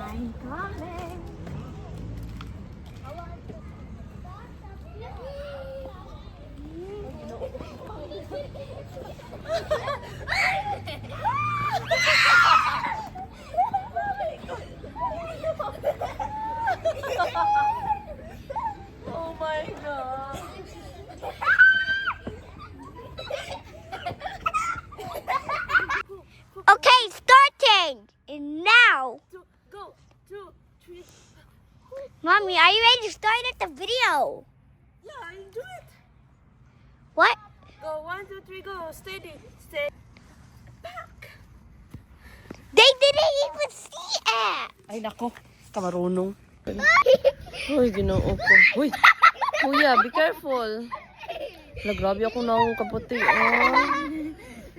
I'm coming. Oh my God. Okay, starting! And now, Go, 2, 3. Mommy, are you ready to start at the video? Yeah, I do it. What? Go, 1, 2, 3, go. Steady. Stay. Back. They didn't even see it! Ay, nako. Kamarunong. Uy, ginoo ko. Uy. Kuya, be careful. Wala, grabe ako na kaputi.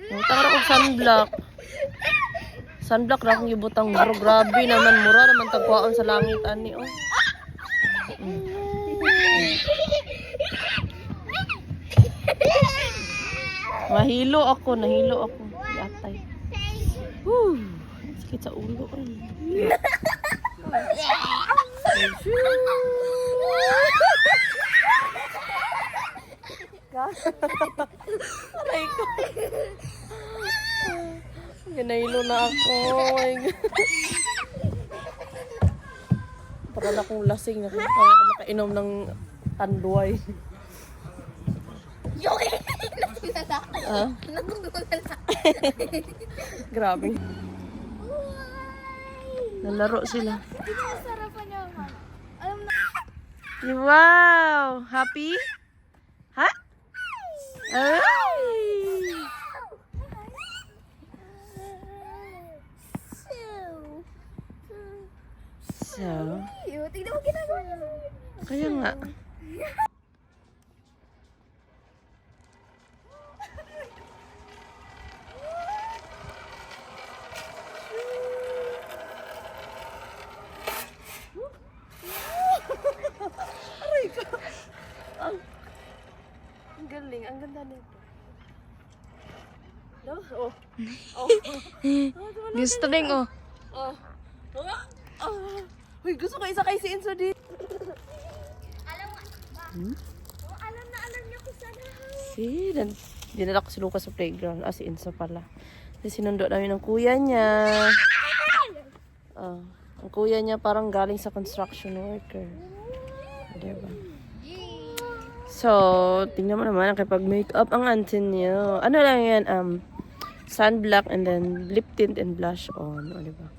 Butang ra kong sunblock. Sunblock ra akong ibutang bro. Grabe naman. Mura naman tagwaon sa langit. Ani, oh. Nahilo ako. Yatay. Whew. Sakit sa ulo. Aray ko. Ginahilo na ako. Oh my God. Para na akong lasing. Nakainom ng tanduay. Ah? Grabe. Nalaro sila. Wow! Happy? Ha? Ay! So, Tingnan mo ginagawa niya. kaya nga. Aray ko. Ang galing, ang ganda nito. No? Oh. Oh. Gusto din, oh. Oh. Oh. Uy, gusto ko isa kay si Enzo dito. Alam niya kung saan Si, dinala ko si Lucas sa playground. Ah, si Enzo pala. Kasi sinundo namin ng kuya niya. Ang kuya niya parang galing sa construction worker. Diba? So, tingnan mo naman kapag make-up ang antin niyo. Ano lang yan? Sunblock and then lip tint and blush on. O, diba?